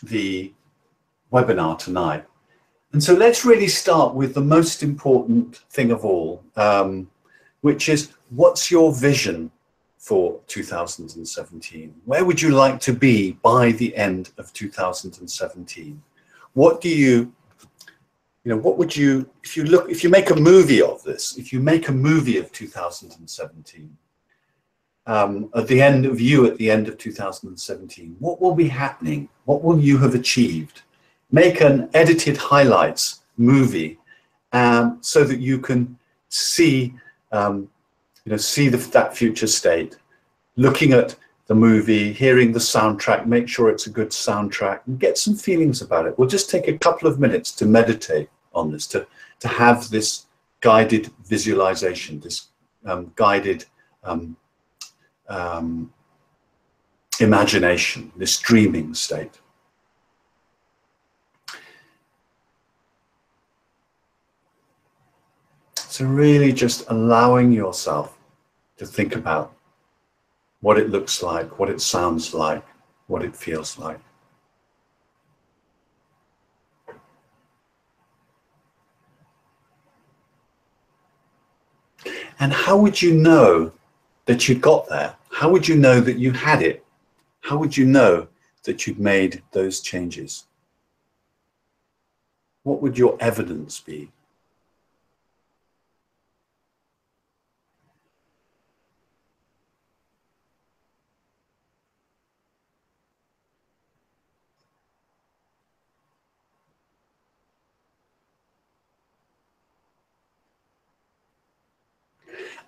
the webinar tonight. And so let's really start with the most important thing of all, which is, what's your vision for 2017? Where would you like to be by the end of 2017? What do you know, what would you, if you make a movie of this, if you make a movie of 2017, at the end of 2017, what will be happening? What will you have achieved? Make an edited highlights movie so that you can see, that future state, looking at the movie, hearing the soundtrack, make sure it's a good soundtrack, and get some feelings about it. We'll just take a couple of minutes to meditate on this, to have this guided visualization, this guided imagination, this dreaming state. So really just allowing yourself to think about what it looks like, what it sounds like, what it feels like. And how would you know that you'd got there? How would you know that you had it? How would you know that you'd made those changes? What would your evidence be?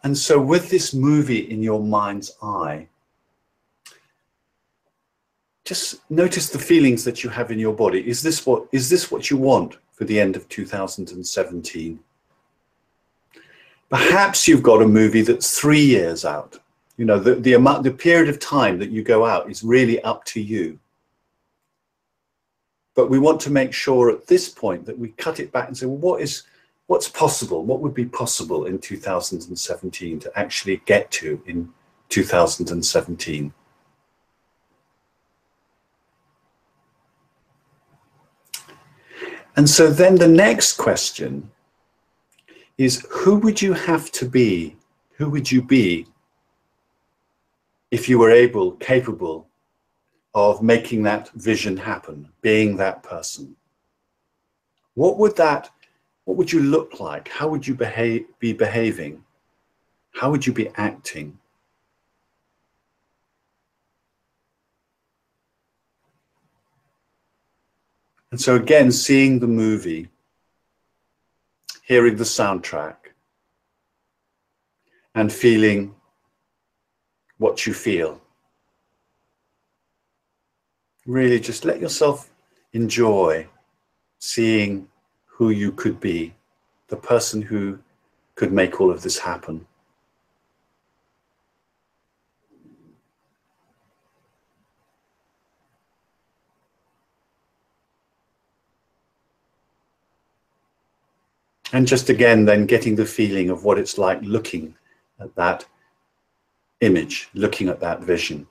And so with this movie in your mind's eye, just notice the feelings that you have in your body. Is this what you want for the end of 2017? Perhaps you've got a movie that's 3 years out. You know, the period of time that you go out is really up to you. But we want to make sure at this point that we cut it back and say, well, what's possible? What would be possible in 2017 to actually get to in 2017? And so then the next question is, who would you have to be? Who would you be if you were capable of making that vision happen, being that person? What would you look like? How would you be behaving? How would you be acting? And so again, seeing the movie, hearing the soundtrack, and feeling what you feel. Really just let yourself enjoy seeing who you could be, the person who could make all of this happen. And just again, then getting the feeling of what it's like looking at that image, looking at that vision.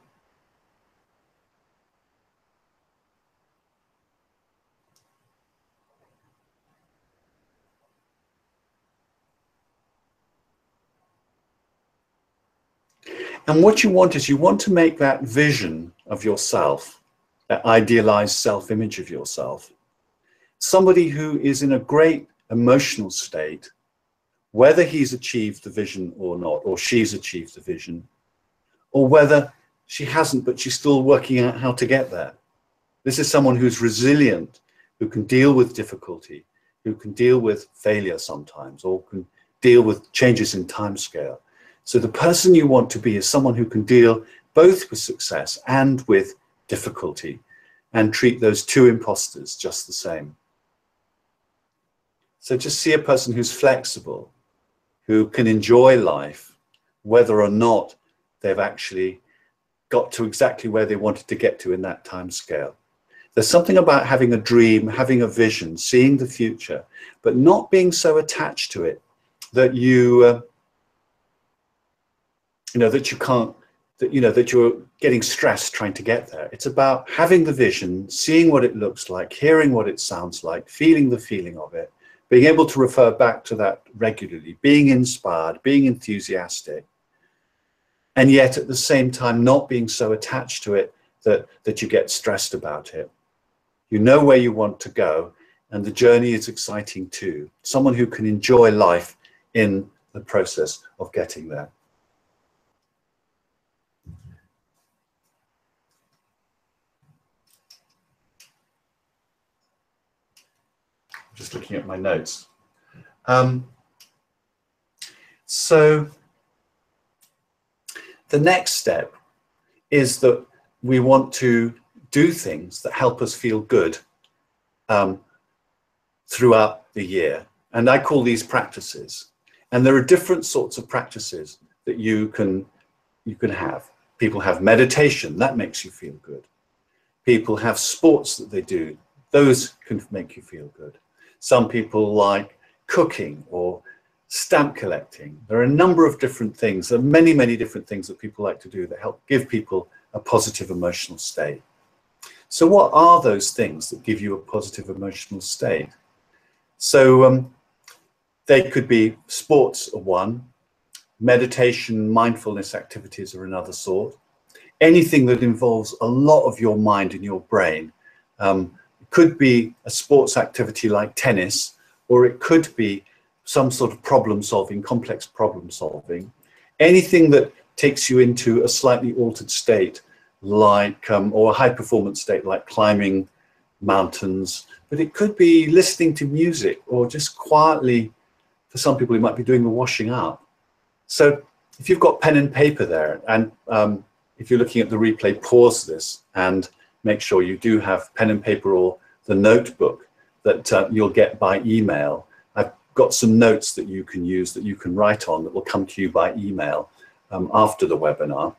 And what you want is, you want to make that vision of yourself, that idealized self-image of yourself, somebody who is in a great emotional state, whether he's achieved the vision or not, or she's achieved the vision, or whether she hasn't, but she's still working out how to get there. This is someone who's resilient, who can deal with difficulty, who can deal with failure sometimes, or can deal with changes in timescale. So the person you want to be is someone who can deal both with success and with difficulty, and treat those two imposters just the same. So just see a person who's flexible, who can enjoy life, whether or not they've actually got to exactly where they wanted to get to in that time scale. There's something about having a dream, having a vision, seeing the future, but not being so attached to it that you can't that, you know, that you're getting stressed trying to get there. It's about having the vision, seeing what it looks like, hearing what it sounds like, feeling the feeling of it, being able to refer back to that regularly, being inspired, being enthusiastic, and yet at the same time not being so attached to it that you get stressed about it. You know where you want to go, and the journey is exciting too. Someone who can enjoy life in the process of getting there. Just looking at my notes. So the next step is that we want to do things that help us feel good throughout the year. And I call these practices. And there are different sorts of practices that you can have. People have meditation, that makes you feel good. People have sports that they do, those can make you feel good. Some people like cooking or stamp collecting. There are a number of different things. There are many, many different things that people like to do that help give people a positive emotional state. So what are those things that give you a positive emotional state? So they could be sports are one, meditation, mindfulness activities are another sort. Anything that involves a lot of your mind and your brain. It could be a sports activity like tennis, or it could be some sort of problem solving, complex problem solving. Anything that takes you into a slightly altered state, like, or a high performance state like climbing mountains, but it could be listening to music or just quietly, for some people, it might be doing the washing up. So if you've got pen and paper there, and if you're looking at the replay, pause this and make sure you do have pen and paper or the notebook that you'll get by email. I've got some notes that you can use, that you can write on, that will come to you by email after the webinar.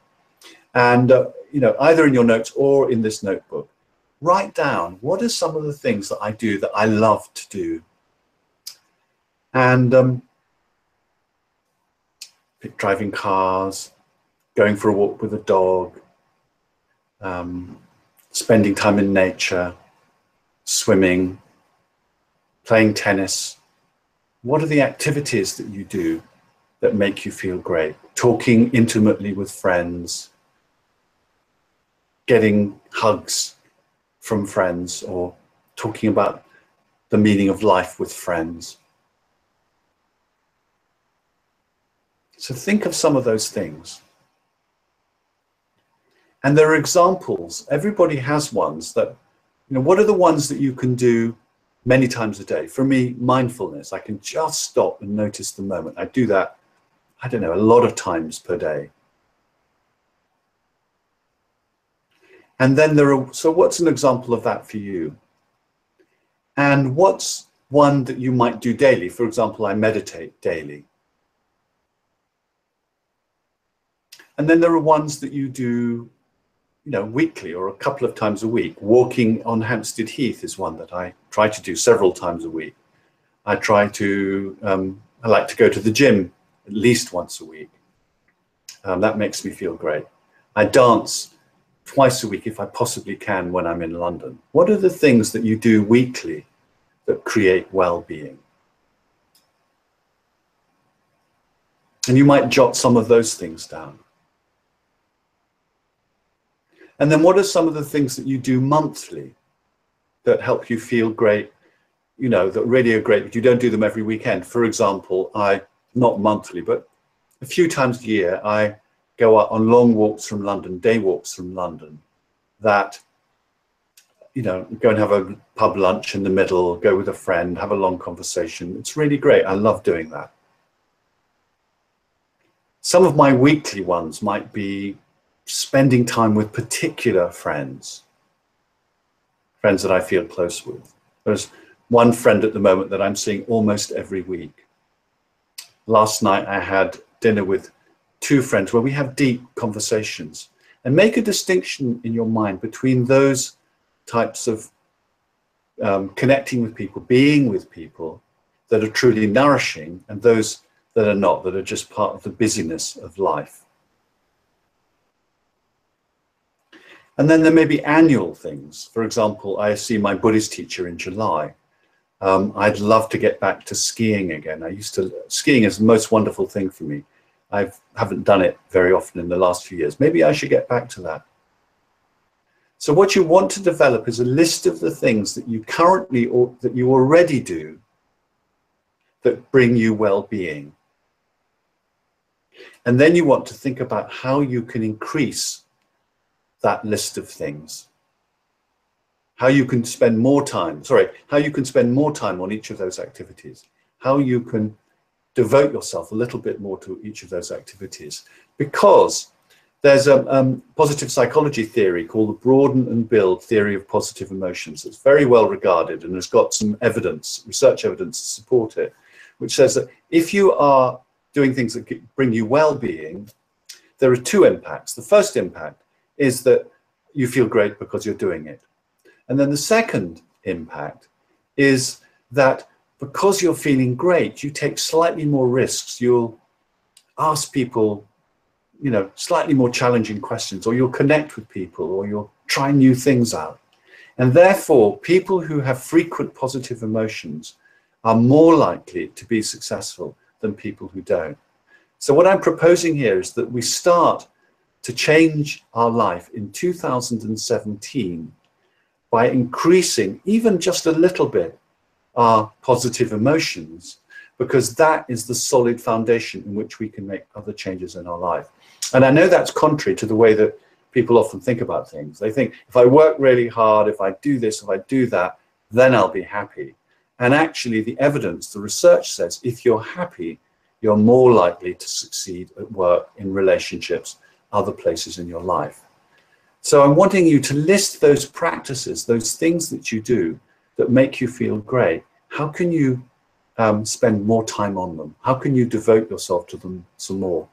And you know, either in your notes or in this notebook, write down what are some of the things that I do that I love to do. And driving cars, going for a walk with a dog, spending time in nature, swimming, playing tennis. What are the activities that you do that make you feel great? Talking intimately with friends, getting hugs from friends, or talking about the meaning of life with friends. So think of some of those things. And there are examples. Everybody has ones that, you know, what are the ones that you can do many times a day? For me, mindfulness. I can just stop and notice the moment. I do that, I don't know, a lot of times per day. And then there are, so what's an example of that for you? And what's one that you might do daily? For example, I meditate daily. And then there are ones that you do, you know, weekly or a couple of times a week. Walking on Hampstead Heath is one that I try to do several times a week. I try to, I like to go to the gym at least once a week. That makes me feel great. I dance twice a week if I possibly can when I'm in London. What are the things that you do weekly that create well-being? And you might jot some of those things down. And then what are some of the things that you do monthly that help you feel great, you know, that really are great, but you don't do them every weekend? For example, not monthly, but a few times a year, I go out on long walks from London, day walks from London, that, you know, go and have a pub lunch in the middle, go with a friend, have a long conversation. It's really great. I love doing that. Some of my weekly ones might be spending time with particular friends that I feel close with. There's one friend at the moment that I'm seeing almost every week. Last night I had dinner with two friends where we have deep conversations, and make a distinction in your mind between those types of connecting with people, being with people that are truly nourishing, and those that are not, that are just part of the busyness of life. And then there may be annual things. For example, I see my Buddhist teacher in July. I'd love to get back to skiing again. Skiing is the most wonderful thing for me. I haven't done it very often in the last few years. Maybe I should get back to that. So what you want to develop is a list of the things that you currently or that you already do that bring you well-being. And then you want to think about how you can increase that list of things. How you can spend more time, how you can spend more time on each of those activities. How you can devote yourself a little bit more to each of those activities. Because there's a positive psychology theory called the broaden and build theory of positive emotions. It's very well regarded and has got some evidence, research evidence to support it, which says that if you are doing things that bring you well-being, there are two impacts. The first impact is that you feel great because you're doing it. And then the second impact is that because you're feeling great, you take slightly more risks. You'll ask people, you know, slightly more challenging questions, or you'll connect with people, or you'll try new things out. And therefore, people who have frequent positive emotions are more likely to be successful than people who don't. So what I'm proposing here is that we start to change our life in 2017 by increasing even just a little bit our positive emotions, because that is the solid foundation in which we can make other changes in our life. And I know that's contrary to the way that people often think about things. They think, if I work really hard, if I do this, if I do that, then I'll be happy. And actually the evidence, the research says, if you're happy, you're more likely to succeed at work, in relationships, other places in your life. So I'm wanting you to list those practices, those things that you do that make you feel great. How can you spend more time on them? How can you devote yourself to them some more?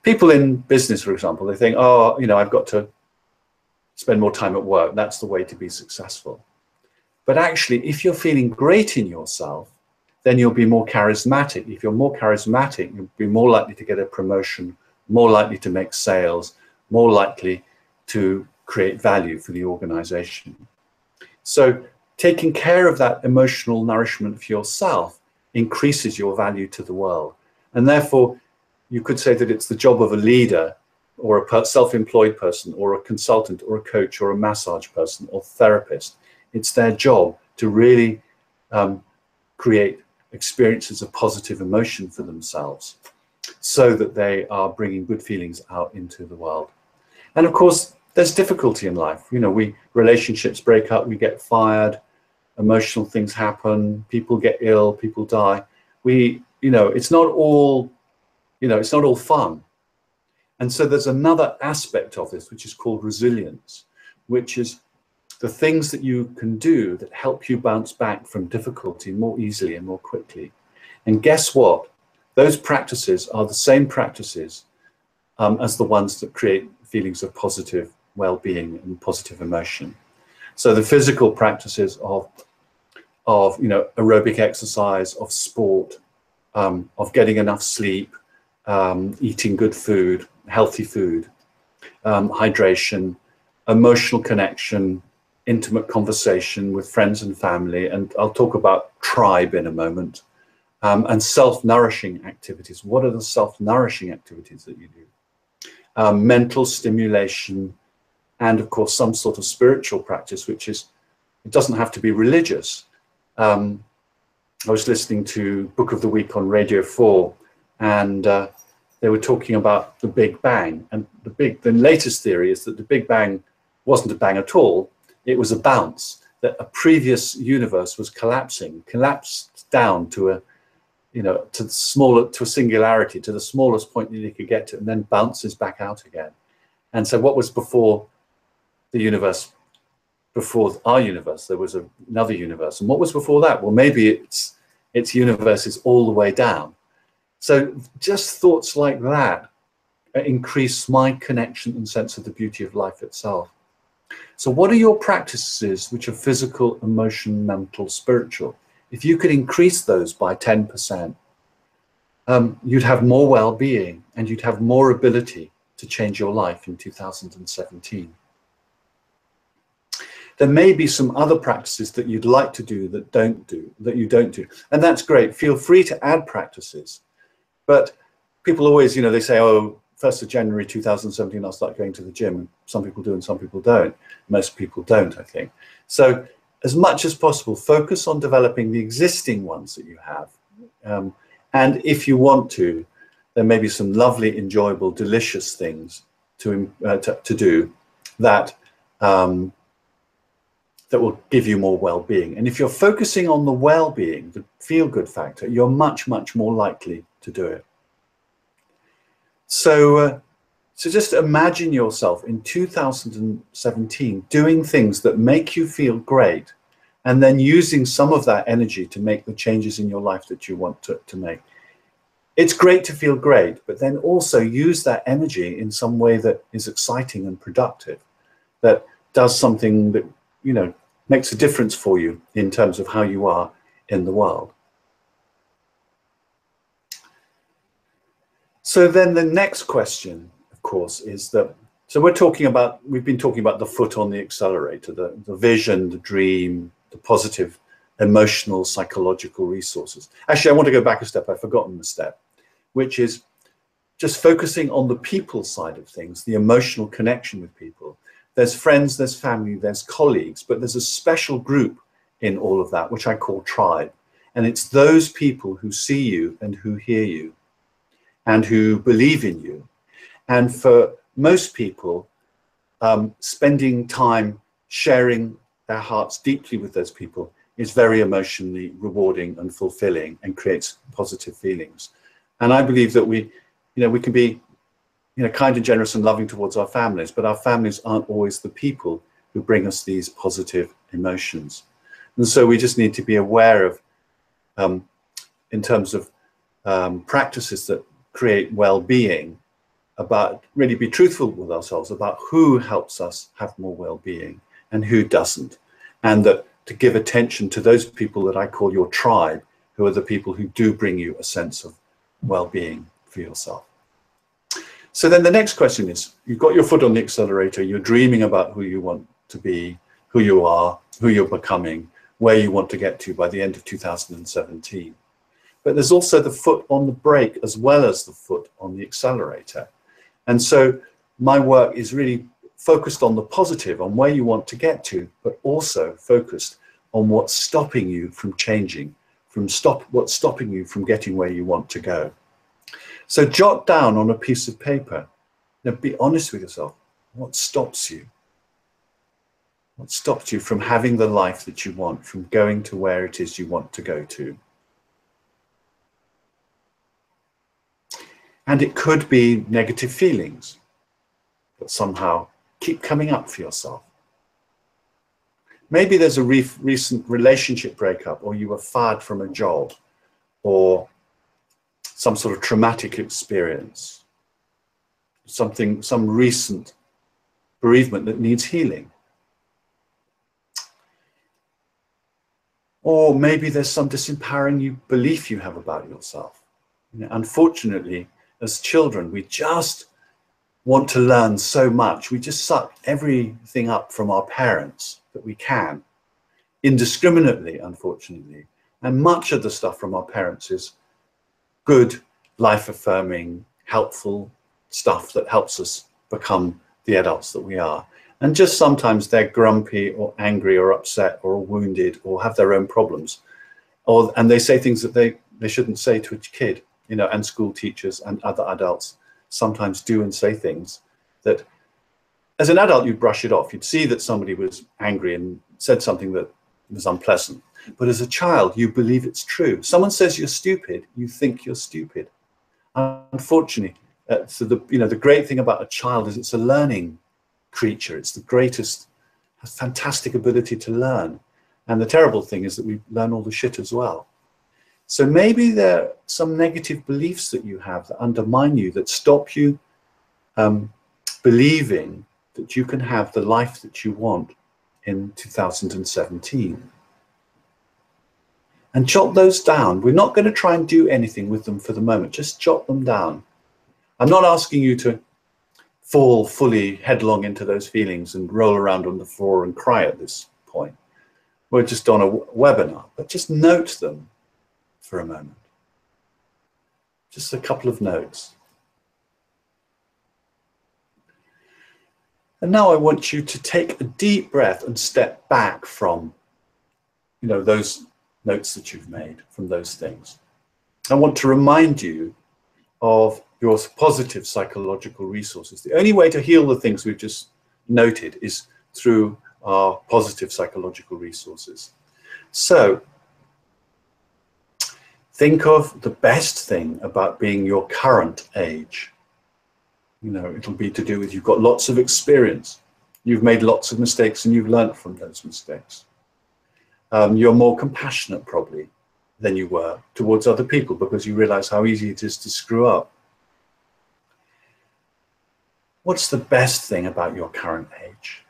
People in business, for example, they think, oh, you know, I've got to spend more time at work. That's the way to be successful. But actually, if you're feeling great in yourself, then you'll be more charismatic. If you're more charismatic, you'll be more likely to get a promotion, more likely to make sales, more likely to create value for the organization. So taking care of that emotional nourishment for yourself increases your value to the world. And therefore, you could say that it's the job of a leader or a self-employed person or a consultant or a coach or a massage person or therapist. It's their job to really create experiences of positive emotion for themselves so that they are bringing good feelings out into the world. And of course, there's difficulty in life. You know, relationships break up, we get fired, emotional things happen, people get ill, people die. It's not all fun. And so there's another aspect of this, which is called resilience, which is the things that you can do that help you bounce back from difficulty more easily and more quickly. And guess what? Those practices are the same practices as the ones that create feelings of positive well-being and positive emotion. So the physical practices of aerobic exercise, of sport, of getting enough sleep, eating good food, healthy food, hydration, emotional connection, intimate conversation with friends and family, and I'll talk about tribe in a moment, and self-nourishing activities. What are the self-nourishing activities that you do? Mental stimulation, and of course some sort of spiritual practice, which is, it doesn't have to be religious. I was listening to Book of the Week on Radio 4, and they were talking about the Big Bang, and the latest theory is that the Big Bang wasn't a bang at all. It was a bounce, that a previous universe was collapsed down to a singularity, to the smallest point that you could get to, and then bounces back out again. And so what was before the universe, before our universe, there was another universe. And what was before that? Well, maybe its universe is all the way down. So just thoughts like that increase my connection and sense of the beauty of life itself. So what are your practices which are physical, emotional, mental, spiritual? If you could increase those by 10%, you'd have more well-being and you'd have more ability to change your life in 2017. There may be some other practices that you'd like to do that you don't do. And that's great. Feel free to add practices. But people always, they say, oh, 1st of January 2017, I'll start going to the gym. Some people do and some people don't. Most people don't, I think. So as much as possible, focus on developing the existing ones that you have. And if you want to, there may be some lovely, enjoyable, delicious things to do that that will give you more well-being. And if you're focusing on the well-being, the feel-good factor, you're much, much more likely to do it. So just imagine yourself in 2017 doing things that make you feel great, and then using some of that energy to make the changes in your life that you want to make. It's great to feel great, but then also use that energy in some way that is exciting and productive, that does something that, makes a difference for you in terms of how you are in the world. So then the next question, of course, is that, so we've been talking about the foot on the accelerator, the vision, the dream, the positive emotional, psychological resources. Actually, I want to go back a step. I've forgotten the step, which is just focusing on the people side of things, the emotional connection with people. There's friends, there's family, there's colleagues, but there's a special group in all of that, which I call tribe. And it's those people who see you and who hear you and who believe in you. And for most people, spending time sharing their hearts deeply with those people is very emotionally rewarding and fulfilling and creates positive feelings. And I believe that we can be kind and generous and loving towards our families, but our families aren't always the people who bring us these positive emotions. And so we just need to be aware of, in terms of practices that create well-being, about really be truthful with ourselves about who helps us have more well-being and who doesn't. And that to give attention to those people that I call your tribe, who are the people who do bring you a sense of well-being for yourself. So then the next question is, you've got your foot on the accelerator, you're dreaming about who you want to be, who you are, who you're becoming, where you want to get to by the end of 2017. But there's also the foot on the brake as well as the foot on the accelerator. And so my work is really focused on the positive, on where you want to get to, but also focused on what's stopping you from changing, what's stopping you from getting where you want to go. So jot down on a piece of paper, be honest with yourself, what stops you? What stops you from having the life that you want, from going to where it is you want to go to? And it could be negative feelings that somehow keep coming up for yourself. Maybe there's a recent relationship breakup, or you were fired from a job, or some sort of traumatic experience, some recent bereavement that needs healing. Or maybe there's some disempowering belief you have about yourself. Unfortunately, as children, we just want to learn so much. We just suck everything up from our parents that we can, indiscriminately, unfortunately. And much of the stuff from our parents is good, life-affirming, helpful stuff that helps us become the adults that we are. And just sometimes they're grumpy or angry or upset or wounded or have their own problems. And they say things that they shouldn't say to a kid, and school teachers and other adults sometimes do and say things that, as an adult, you'd brush it off. You'd see that somebody was angry and said something that was unpleasant. But as a child, you believe it's true. Someone says you're stupid, you think you're stupid. Unfortunately, so the great thing about a child is it's a learning creature. It's the greatest, fantastic ability to learn. And the terrible thing is that we learn all the shit as well. So maybe there are some negative beliefs that you have that undermine you, that stop you believing that you can have the life that you want in 2017. And jot those down. We're not going to try and do anything with them for the moment. Just jot them down. I'm not asking you to fall fully headlong into those feelings and roll around on the floor and cry at this point. We're just on a webinar, but just note them for a moment. Just a couple of notes. And now I want you to take a deep breath and step back from, those notes that you've made, from those things. I want to remind you of your positive psychological resources. The only way to heal the things we've just noted is through our positive psychological resources. So think of the best thing about being your current age. It'll be to do with you've got lots of experience. You've made lots of mistakes and you've learned from those mistakes. You're more compassionate probably than you were towards other people because you realize how easy it is to screw up. What's the best thing about your current age?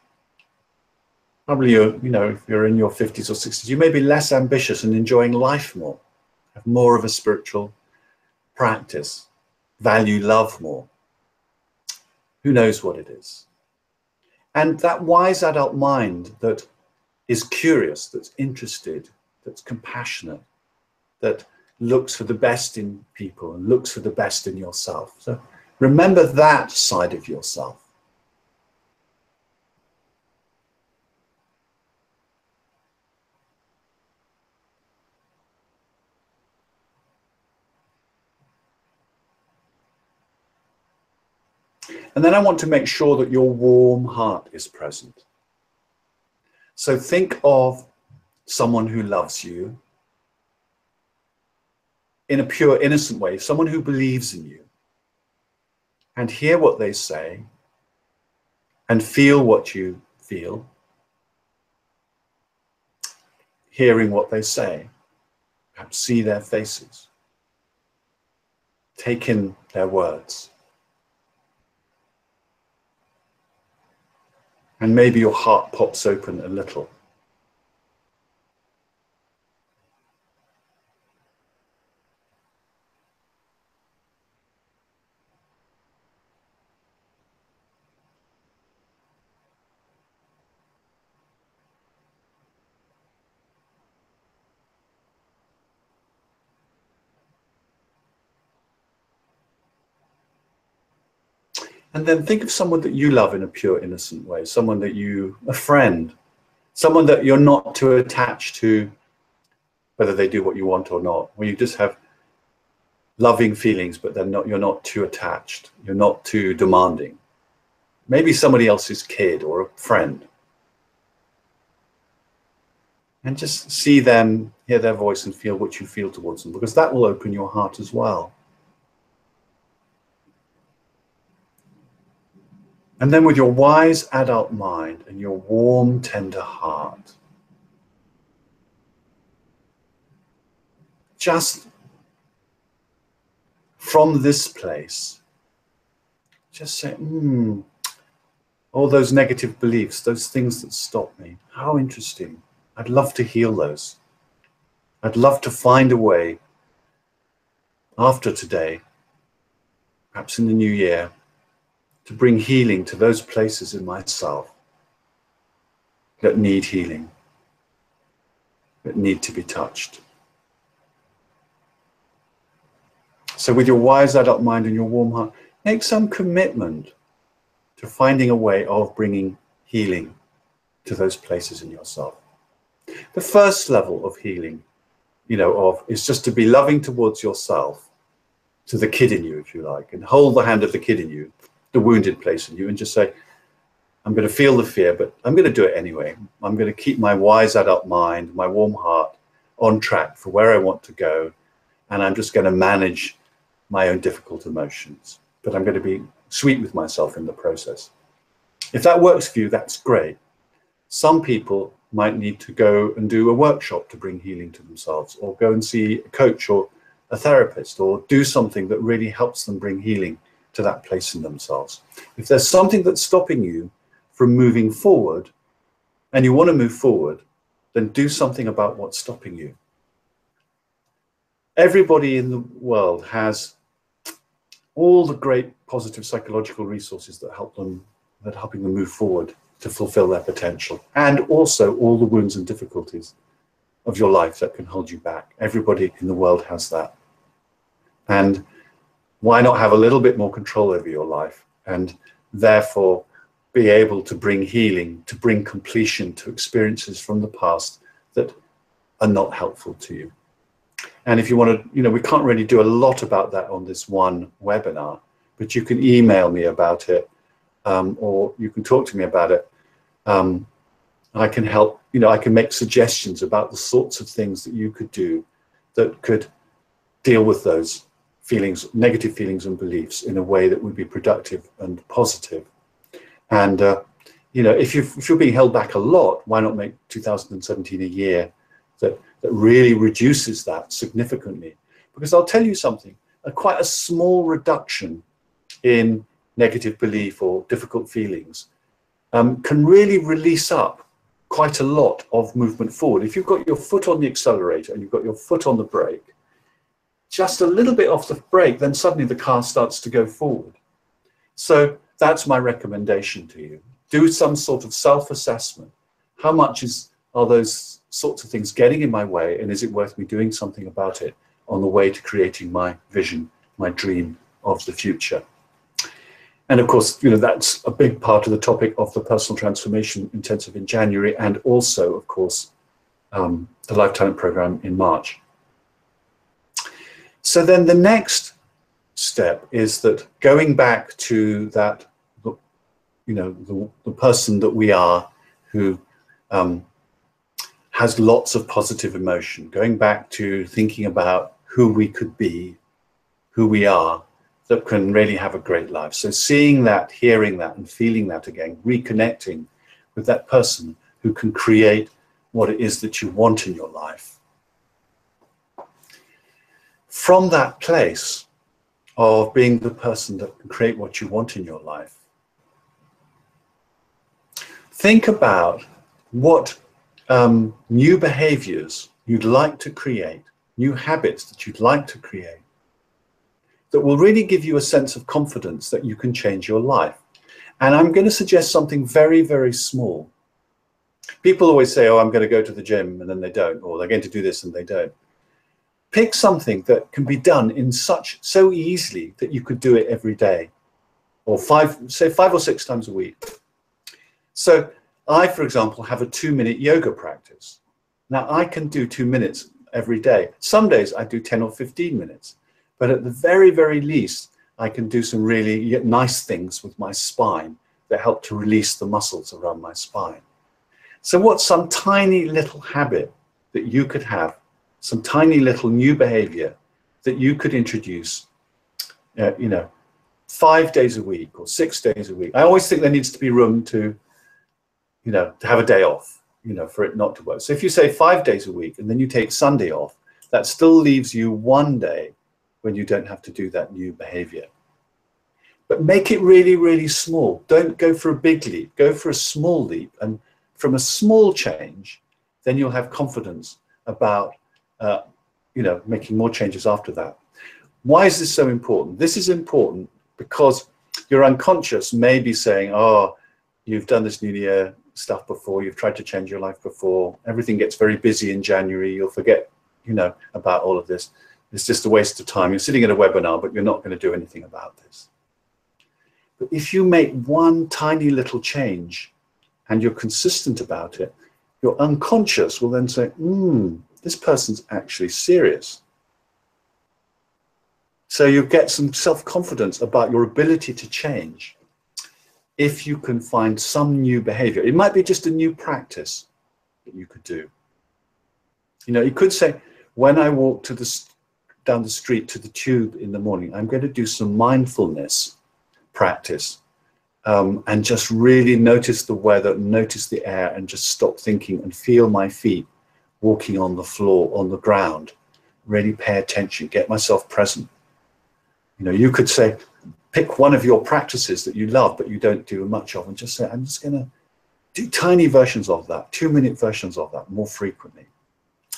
Probably if you're in your 50s or 60s, you may be less ambitious and enjoying life more, have more of a spiritual practice, value love more. Who knows what it is? And that wise adult mind that is curious, that's interested, that's compassionate, that looks for the best in people and looks for the best in yourself. So remember that side of yourself. And then I want to make sure that your warm heart is present. So think of someone who loves you in a pure, innocent way, someone who believes in you, and hear what they say and feel what you feel, hearing what they say, perhaps see their faces, take in their words. And maybe your heart pops open a little. And then think of someone that you love in a pure, innocent way, someone that a friend, someone that you're not too attached to, whether they do what you want or not, where you just have loving feelings, but you're not too attached, you're not too demanding. Maybe somebody else's kid or a friend. And just see them, hear their voice and feel what you feel towards them, because that will open your heart as well. And then with your wise adult mind and your warm, tender heart, just from this place, just say, all those negative beliefs, those things that stop me, how interesting. I'd love to heal those. I'd love to find a way after today, perhaps in the new year, to bring healing to those places in myself that need healing, that need to be touched. So with your wise adult mind and your warm heart, make some commitment to finding a way of bringing healing to those places in yourself. The first level of healing, is just to be loving towards yourself, to the kid in you, if you like, and hold the hand of the kid in you, the wounded place in you, and just say, I'm going to feel the fear, but I'm going to do it anyway. I'm going to keep my wise adult mind, my warm heart on track for where I want to go, and I'm just going to manage my own difficult emotions, but I'm going to be sweet with myself in the process. If that works for you, that's great. Some people might need to go and do a workshop to bring healing to themselves, or go and see a coach or a therapist, or do something that really helps them bring healing to that place in themselves. If there's something that's stopping you from moving forward, and you want to move forward, then do something about what's stopping you. Everybody in the world has all the great positive psychological resources that helping them move forward to fulfill their potential, and also all the wounds and difficulties of your life that can hold you back. Everybody in the world has that. And why not have a little bit more control over your life, and therefore be able to bring healing, to bring completion to experiences from the past that are not helpful to you. And if you want to, we can't really do a lot about that on this one webinar, but you can email me about it, or you can talk to me about it. I can help, I can make suggestions about the sorts of things that you could do that could deal with those feelings, negative feelings and beliefs in a way that would be productive and positive. And, if you're being held back a lot, why not make 2017 a year that really reduces that significantly? Because I'll tell you something, quite a small reduction in negative belief or difficult feelings can really release up quite a lot of movement forward. If you've got your foot on the accelerator and you've got your foot on the brake, just a little bit off the brake, then suddenly the car starts to go forward. So that's my recommendation to you. Do some sort of self-assessment. How much are those sorts of things getting in my way, and is it worth me doing something about it on the way to creating my vision, my dream of the future? And of course, that's a big part of the topic of the Personal Transformation Intensive in January, and also, of course, the Life Talent Program in March. So then the next step is that going back to that, the person that we are, who has lots of positive emotion, going back to thinking about who we could be, who we are, that can really have a great life. So seeing that, hearing that, and feeling that again, reconnecting with that person who can create what it is that you want in your life. From that place of being the person that can create what you want in your life, think about what new behaviors you'd like to create, new habits that you'd like to create, that will really give you a sense of confidence that you can change your life. And I'm going to suggest something very, very small. People always say, oh, I'm going to go to the gym, and then they don't, or they're going to do this and they don't. Pick something that can be done in so easily that you could do it every day, or 5 or 6 times a week. So I, for example, have a 2-minute yoga practice. Now I can do 2 minutes every day. Some days I do 10 or 15 minutes. But at the very, very least, I can do some really nice things with my spine that help to release the muscles around my spine. So what's some tiny little habit that you could have, some tiny little new behavior that you could introduce, 5 days a week or 6 days a week? I always think there needs to be room to have a day off, for it not to work. So if you say 5 days a week and then you take Sunday off, that still leaves you 1 day when you don't have to do that new behavior. But make it really, really small. Don't go for a big leap, go for a small leap. And from a small change, then you'll have confidence about, making more changes after that. Why is this so important? This is important because your unconscious may be saying, oh, you've done this New Year stuff before, you've tried to change your life before, everything gets very busy in January, you'll forget, about all of this. It's just a waste of time. You're sitting at a webinar, but you're not going to do anything about this. But if you make one tiny little change and you're consistent about it, your unconscious will then say, this person's actually serious. So you get some self-confidence about your ability to change if you can find some new behavior. It might be just a new practice that you could do. You could say, when I walk down the street to the tube in the morning, I'm going to do some mindfulness practice and just really notice the weather, notice the air, and just stop thinking and feel my feet walking on the floor, on the ground. Really pay attention, get myself present. You could say, pick one of your practices that you love but you don't do much of, and just say, I'm just going to do tiny versions of that, 2-minute versions of that more frequently.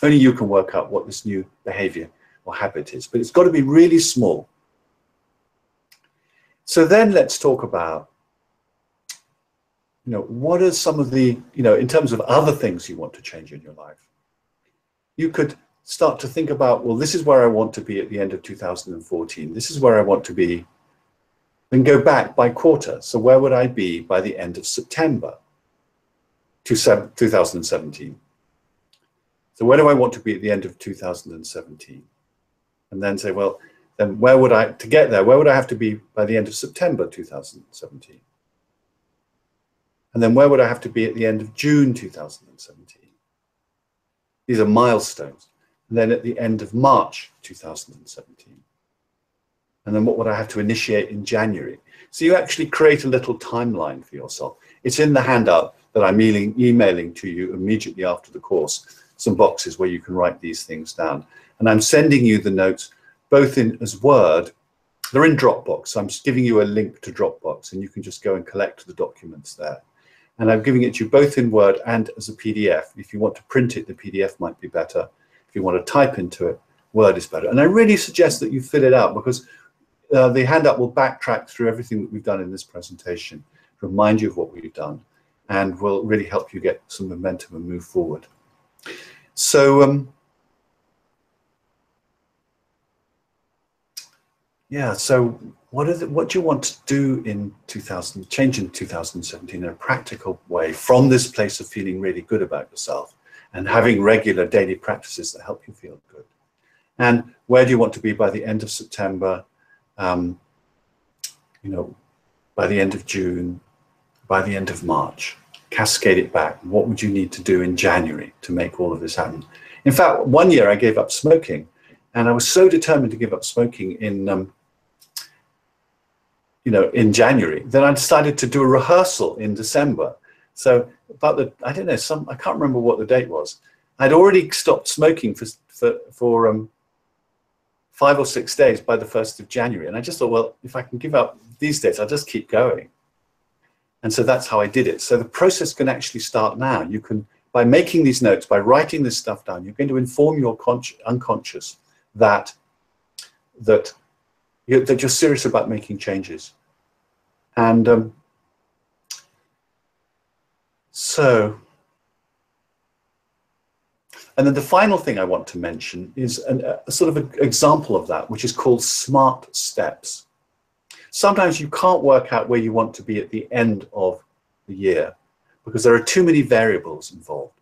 Only you can work out what this new behavior or habit is, but it's got to be really small. So then let's talk about, what are some of the, in terms of other things you want to change in your life. You could start to think about, well, this is where I want to be at the end of 2014. This is where I want to be. Then go back by quarter. So where would I be by the end of September 2017? So where do I want to be at the end of 2017? And then say, well, then where would I, to get there, where would I have to be by the end of September 2017? And then where would I have to be at the end of June 2017? These are milestones. And then at the end of March 2017. And then what would I have to initiate in January? So you actually create a little timeline for yourself. It's in the handout that I'm emailing to you immediately after the course, some boxes where you can write these things down. And I'm sending you the notes both in as Word. They're in Dropbox. So I'm just giving you a link to Dropbox and you can just go and collect the documents there. And I'm giving it to you both in Word and as a PDF. If you want to print it, the PDF might be better. If you want to type into it, Word is better. And I really suggest that you fill it out because the handout will backtrack through everything that we've done in this presentation, remind you of what we've done, and will really help you get some momentum and move forward. So, yeah, so what do you want to do in change in 2017 in a practical way from this place of feeling really good about yourself and having regular daily practices that help you feel good? And where do you want to be by the end of September, by the end of June, by the end of March? Cascade it back. What would you need to do in January to make all of this happen? In fact, one year I gave up smoking, and I was so determined to give up smoking in January that I decided to do a rehearsal in December. So about I can't remember what the date was. I'd already stopped smoking for 5 or 6 days by the 1st of January. And I just thought, well, if I can give up these days, I'll just keep going. And so that's how I did it. So the process can actually start now. You can, by making these notes, by writing this stuff down, you're going to inform your unconscious that you're serious about making changes. And and then the final thing I want to mention is a sort of an example of that, which is called SMART steps. Sometimes you can't work out where you want to be at the end of the year because there are too many variables involved.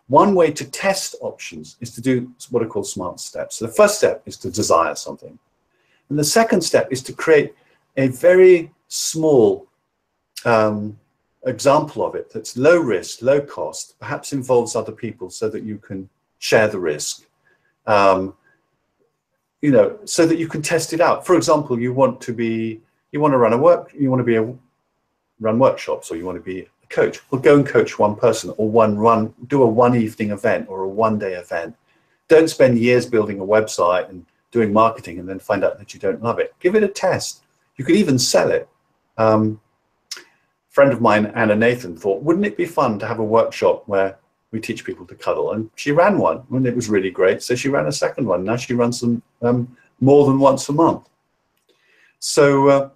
One way to test options is to do what are called SMART steps. So the first step is to desire something. And the second step is to create a very small example of it that's low risk, low cost, perhaps involves other people so that you can share the risk, so that you can test it out. For example, you want to run workshops, or you want to be a coach. Well, go and coach one person, or do a one evening event or a one-day event. Don't spend years building a website and doing marketing and then find out that you don't love it. Give it a test. You could even sell it. Friend of mine, Anna Nathan, thought, wouldn't it be fun to have a workshop where we teach people to cuddle? And she ran one, and it was really great. So she ran a second one. Now she runs them more than once a month. So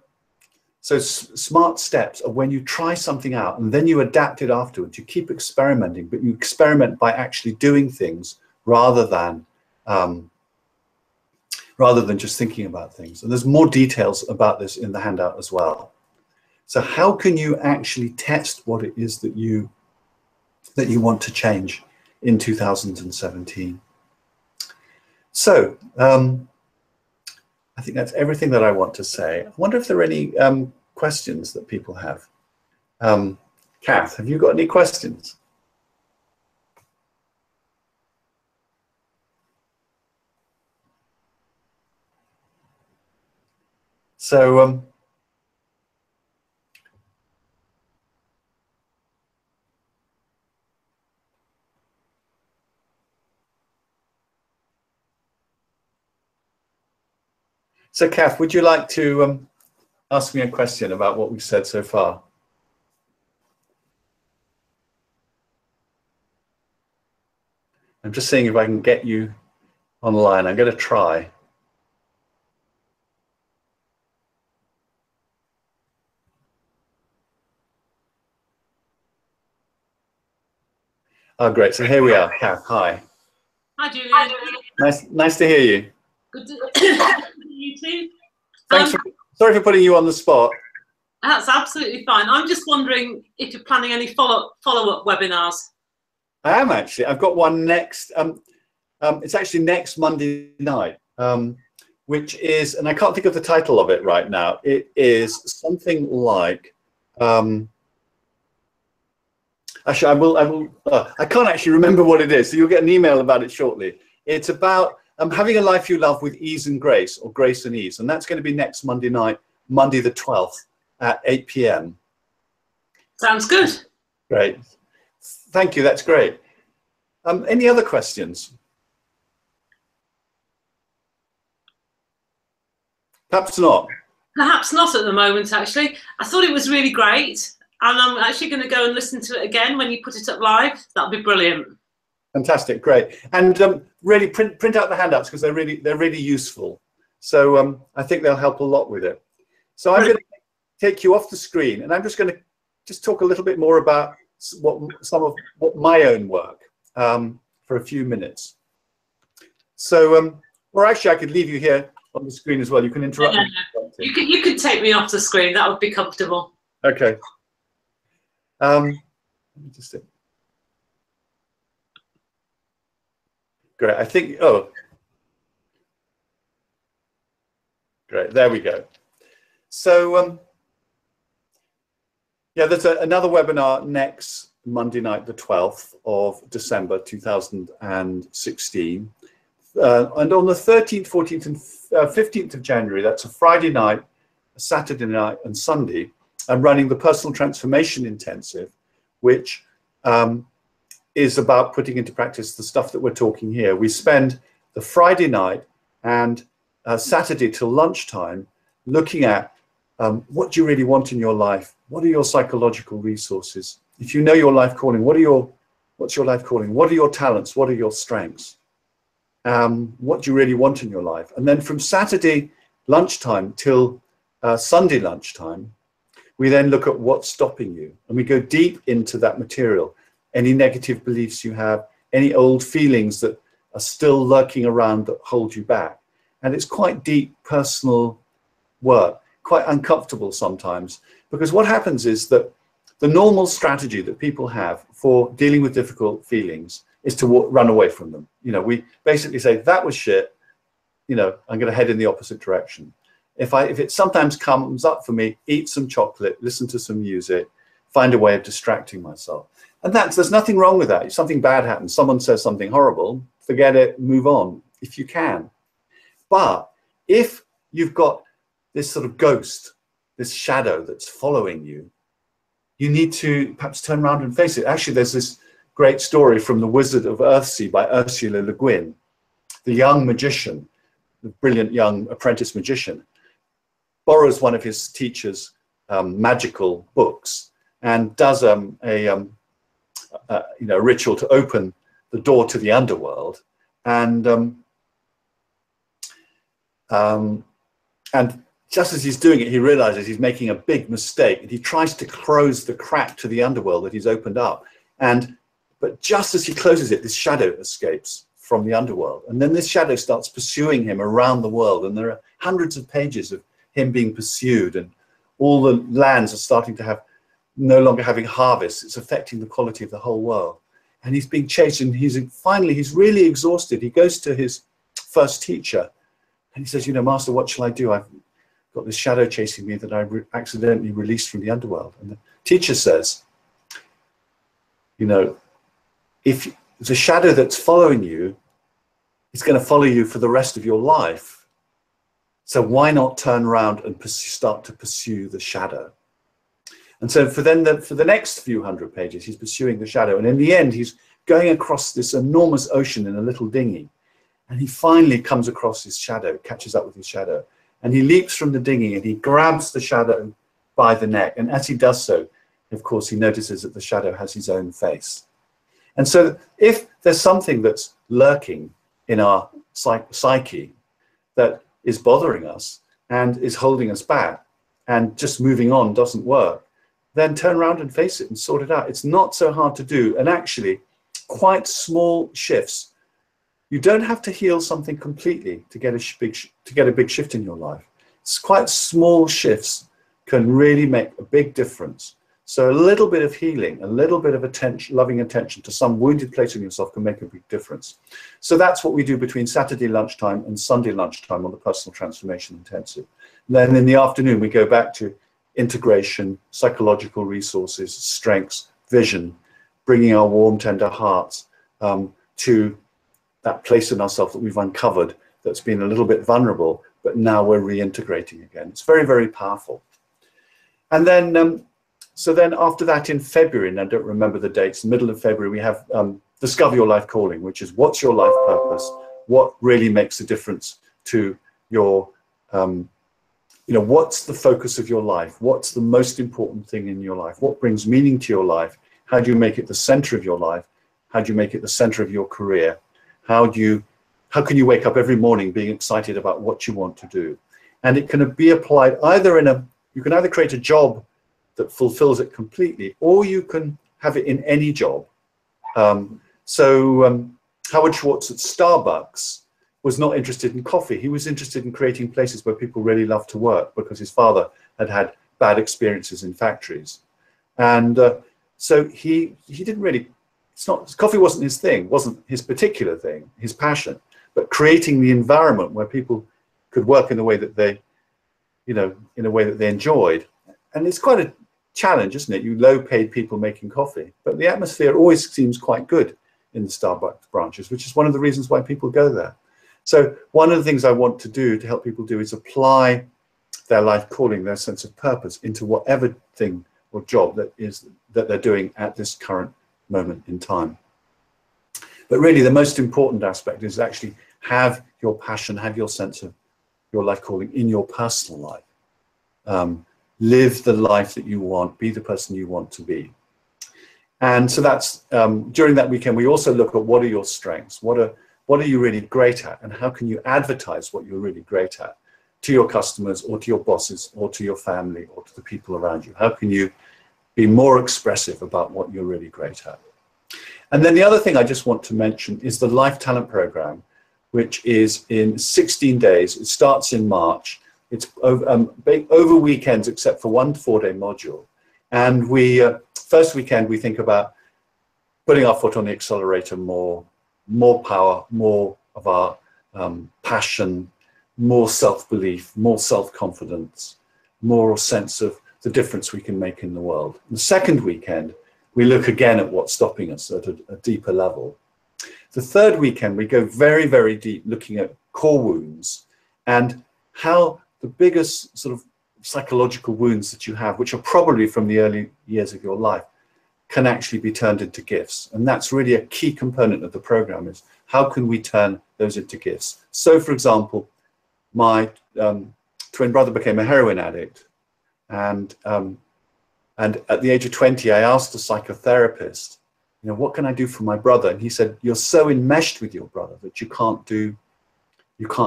SMART steps are when you try something out and then you adapt it afterwards. You keep experimenting, but you experiment by actually doing things rather than just thinking about things. And there's more details about this in the handout as well. So how can you actually test what it is that you want to change in 2017? So I think that's everything that I want to say. I wonder if there are any questions that people have. Kath, have you got any questions? So So, Kath, would you like to ask me a question about what we've said so far? I'm just seeing if I can get you online. I'm going to try. Oh, great. So here we are. Kath, hi. Hi, Julian. Nice to hear you. Good to you too. Sorry for putting you on the spot. That's absolutely fine. I'm just wondering if you're planning any follow-up webinars. I am actually. I've got one next. It's actually next Monday night, which is, and I can't think of the title of it right now. It is something like. Actually, I can't actually remember what it is, so you'll get an email about it shortly. It's about having a life you love with ease and grace, or grace and ease, and that's going to be next Monday night, Monday the 12th at 8 p.m. Sounds good. Great. Thank you. That's great. Any other questions? Perhaps not. Perhaps not at the moment, actually. I thought it was really great. And I'm actually going to go and listen to it again when you put it up live. That'll be brilliant. Fantastic, great. And really print out the handouts because they're really useful. So I think they'll help a lot with it. So I'm going to take you off the screen, and I'm just going to talk a little bit more about some of my own work for a few minutes. So, or actually, I could leave you here on the screen as well. You can interrupt me. You could take me off the screen. That would be comfortable. Okay. Let me just see. Great. I think. Oh, great. There we go. So, yeah, there's another webinar next Monday night, the 12th of December 2016. And on the 13th, 14th, and 15th of January, that's a Friday night, a Saturday night, and Sunday, I'm running the Personal Transformation Intensive, which is about putting into practice the stuff that we're talking here. We spend the Friday night and Saturday till lunchtime looking at what do you really want in your life? What are your psychological resources? If you know your life calling, what's your life calling? What are your talents? What are your strengths? What do you really want in your life? And then from Saturday lunchtime till Sunday lunchtime, we then look at what's stopping you, and we go deep into that material. Any negative beliefs you have, any old feelings that are still lurking around that hold you back. And it's quite deep personal work, quite uncomfortable sometimes, because what happens is that the normal strategy that people have for dealing with difficult feelings is to run away from them. You know, we basically say, that was shit, you know, I'm going to head in the opposite direction. If it sometimes comes up for me, eat some chocolate, listen to some music, find a way of distracting myself. And there's nothing wrong with that. If something bad happens, someone says something horrible, forget it, move on, if you can. But if you've got this sort of ghost, this shadow that's following you, you need to perhaps turn around and face it. Actually, there's this great story from The Wizard of Earthsea by Ursula Le Guin, the young magician, the brilliant young apprentice magician, borrows one of his teacher's magical books and does a ritual to open the door to the underworld, and just as he's doing it, he realizes he's making a big mistake, and he tries to close the crack to the underworld that he's opened up. But just as he closes it, this shadow escapes from the underworld, and then this shadow starts pursuing him around the world, and there are hundreds of pages of him being pursued, and all the lands are starting to have no longer having harvests. It's affecting the quality of the whole world, and he's being chased, and he's really exhausted. He goes to his first teacher and he says, you know, Master, what shall I do? I've got this shadow chasing me that I accidentally released from the underworld. And the teacher says, you know, if the shadow that's following you is going to follow you for the rest of your life, so why not turn around and start to pursue the shadow? And so for the next few hundred pages, he's pursuing the shadow. And in the end, he's going across this enormous ocean in a little dinghy. And he finally comes across his shadow, catches up with his shadow. And he leaps from the dinghy and he grabs the shadow by the neck. And as he does so, of course, he notices that the shadow has his own face. And so if there's something that's lurking in our psyche that is bothering us and is holding us back, and just moving on doesn't work, then turn around and face it and sort it out. It's not so hard to do. And actually, quite small shifts. You don't have to heal something completely to get a big shift in your life. It's quite small shifts can really make a big difference. So a little bit of healing, a little bit of attention, loving attention to some wounded place in yourself can make a big difference. So that's what we do between Saturday lunchtime and Sunday lunchtime on the Personal Transformation Intensive. And then in the afternoon, we go back to integration, psychological resources, strengths, vision, bringing our warm, tender hearts to that place in ourselves that we've uncovered that's been a little bit vulnerable, but now we're reintegrating again. It's very, very powerful. And then, so then after that in February, and I don't remember the dates, middle of February, we have Discover Your Life Calling, which is what's your life purpose? What really makes a difference to your, what's the focus of your life? What's the most important thing in your life? What brings meaning to your life? How do you make it the center of your life? How do you make it the center of your career? How can you wake up every morning being excited about what you want to do? And it can be applied either you can either create a job that fulfills it completely, or you can have it in any job. Howard Schwartz at Starbucks was not interested in coffee. He was interested in creating places where people really love to work because his father had had bad experiences in factories. And so he didn't really, coffee wasn't his thing, wasn't his particular thing, his passion, but creating the environment where people could work in a way that they, in a way that they enjoyed. And it's quite a challenge, isn't it? You low-paid people making coffee, but the atmosphere always seems quite good in the Starbucks branches, which is one of the reasons why people go there. So one of the things I want to do to help people do is apply their life calling, their sense of purpose into whatever thing or job that they're doing at this current moment in time. But really the most important aspect is actually have your passion, have your sense of your life calling in your personal life. Live the life that you want, be the person you want to be. And so that's, during that weekend, we also look at what are your strengths, what are you really great at, and how can you advertise what you're really great at to your customers or to your bosses or to your family or to the people around you? How can you be more expressive about what you're really great at? And then the other thing I just want to mention is the Life Talent Program, which is in 16 days. It starts in March. It's over weekends, except for one 4-day module. And first weekend, we think about putting our foot on the accelerator more power, more of our passion, more self-belief, more self-confidence, more sense of the difference we can make in the world. The second weekend, we look again at what's stopping us at a deeper level. The third weekend, we go very, very deep, looking at core wounds and how the biggest sort of psychological wounds that you have, which are probably from the early years of your life, can actually be turned into gifts. And that's really a key component of the program, is how can we turn those into gifts? So, for example, my twin brother became a heroin addict. And at the age of 20, I asked a psychotherapist, what can I do for my brother? And he said, you're so enmeshed with your brother that you can't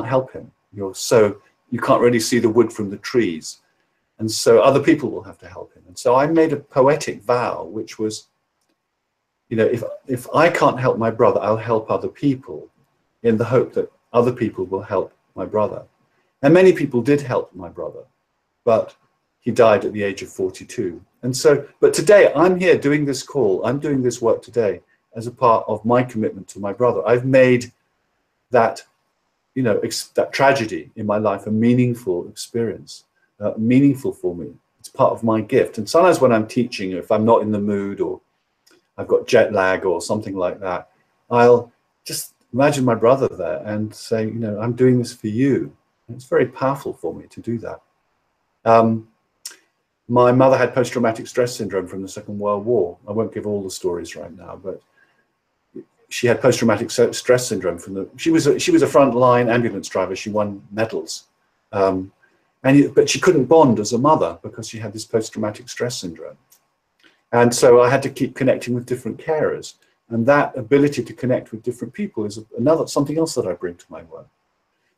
help him. You can't really see the wood from the trees. And so other people will have to help him. And so I made a poetic vow, which was, if I can't help my brother, I'll help other people in the hope that other people will help my brother. And many people did help my brother, but he died at the age of 42. And so, but today I'm here doing this call. I'm doing this work today as a part of my commitment to my brother. I've made that, that tragedy in my life a meaningful experience, meaningful for me. It's part of my gift. And sometimes when I'm teaching, if I'm not in the mood or I've got jet lag or something like that, I'll just imagine my brother there and say, I'm doing this for you. And it's very powerful for me to do that. My mother had post-traumatic stress syndrome from the Second World War. I won't give all the stories right now, but she had post-traumatic stress syndrome she was a frontline ambulance driver. She won medals, but she couldn't bond as a mother because she had this post-traumatic stress syndrome. And so I had to keep connecting with different carers, and that ability to connect with different people is something else that I bring to my work.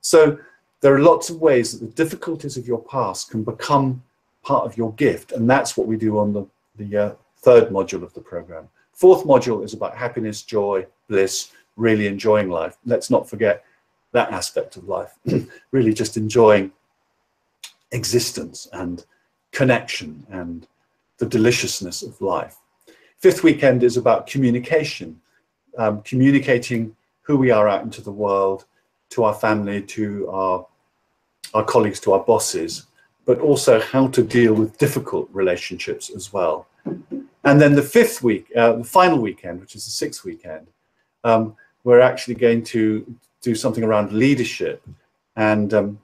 So there are lots of ways that the difficulties of your past can become part of your gift, and that's what we do on the third module of the program. Fourth module is about happiness, joy, bliss, really enjoying life. Let's not forget that aspect of life, really just enjoying existence and connection and the deliciousness of life. Fifth weekend is about communication, communicating who we are out into the world, to our family, to our colleagues, to our bosses, but also how to deal with difficult relationships as well. And then the fifth week, the final weekend, which is the sixth weekend, we're actually going to do something around leadership and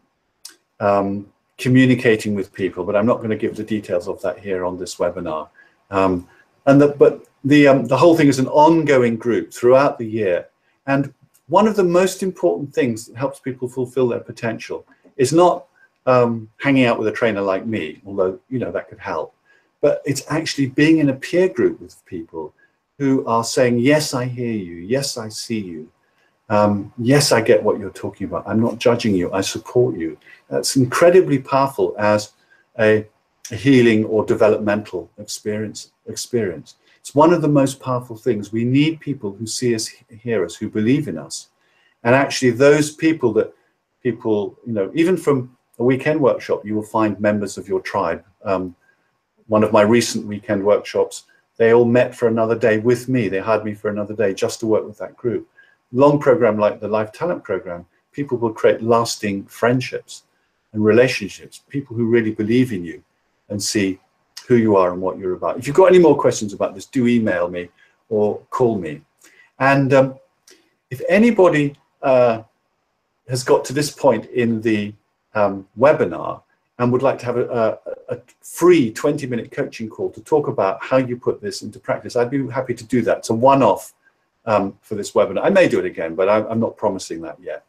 communicating with people, but I'm not going to give the details of that here on this webinar. But the whole thing is an ongoing group throughout the year. And one of the most important things that helps people fulfill their potential is not hanging out with a trainer like me, although, you know, that could help. But it's actually being in a peer group with people who are saying, yes, I hear you. Yes, I see you. Yes, I get what you're talking about. I'm not judging you. I support you. That's incredibly powerful as a healing or developmental experience. It's one of the most powerful things. We need people who see us, hear us, who believe in us. And actually those people that you know, even from a weekend workshop, you will find members of your tribe. One of my recent weekend workshops, they all met for another day with me. They hired me for another day just to work with that group. Long program like the Life Talent program, people will create lasting friendships and relationships, people who really believe in you and see who you are and what you're about. If you've got any more questions about this, do email me or call me. And if anybody has got to this point in the webinar and would like to have a free 20-minute coaching call to talk about how you put this into practice, I'd be happy to do that. It's a one-off for this webinar. I may do it again, but I'm not promising that yet.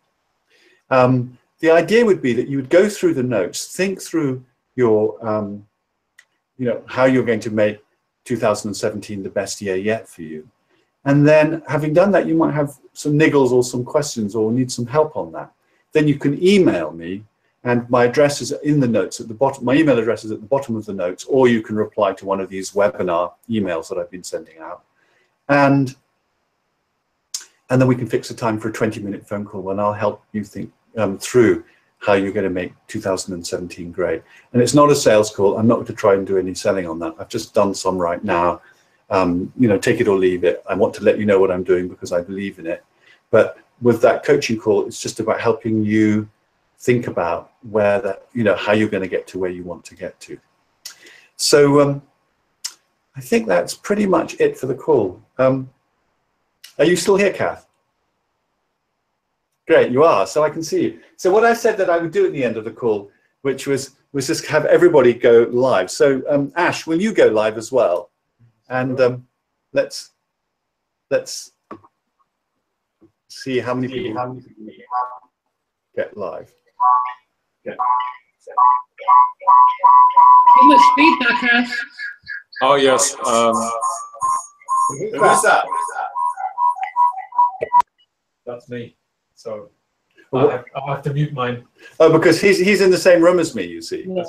The idea would be that you would go through the notes, think through your, you know, how you're going to make 2017 the best year yet for you. And then having done that, you might have some niggles or some questions or need some help on that. Then you can email me, and my address is in the notes at the bottom. My email address is at the bottom of the notes, or you can reply to one of these webinar emails that I've been sending out. And then we can fix a time for a 20-minute phone call, and I'll help you think through how you're going to make 2017 great. And it's not a sales call. I'm not going to try and do any selling on that. I've just done some right now. You know, take it or leave it. I want to let you know what I'm doing because I believe in it. But with that coaching call, it's just about helping you think about where that, you know, how you're going to get to where you want to get to. So I think that's pretty much it for the call. Are you still here, Kath? Great, you are, so I can see you. So what I said that I would do at the end of the call, which was just have everybody go live. So Ash, will you go live as well? And let's see how many people get live. Yeah. Too much feedback, Ash. Oh yes. Who's that? That's me. So I'll have to mute mine. Oh, because he's in the same room as me, you see. Yeah.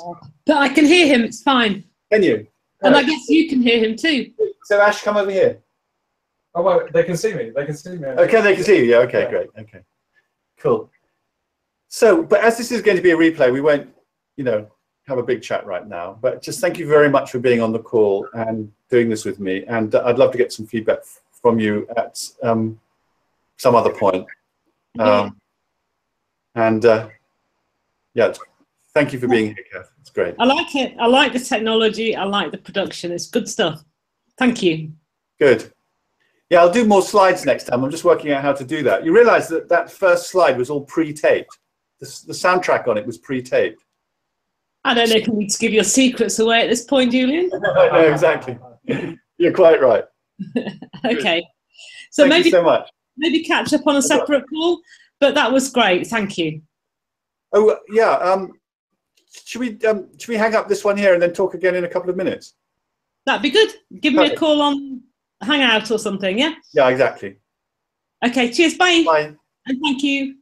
But I can hear him, it's fine. Can you? And I guess you can hear him too. So Ash, come over here. Oh, well, they can see me. They can see me. Okay, they can see you. Yeah, okay, yeah. Great. Okay, cool. So, but as this is going to be a replay, we won't, you know, have a big chat right now. But just thank you very much for being on the call and doing this with me. And I'd love to get some feedback from you at some other point. Yeah, thank you for being here, Kath. It's great. I like it. I like the technology. I like the production. It's good stuff. Thank you. Good. Yeah, I'll do more slides next time. I'm just working out how to do that. You realize that that first slide was all pre-taped. The soundtrack on it was pre-taped. I don't know if you need to give your secrets away at this point, Julian. No, exactly. You're quite right. Okay. So Thank you so much. Maybe catch up on a separate call, but that was great. Thank you. Oh, yeah. Should we hang up this one here and then talk again in a couple of minutes? That'd be good. Give me a call on Hangout or something, yeah? Yeah, exactly. Okay, cheers, bye. Bye. And thank you.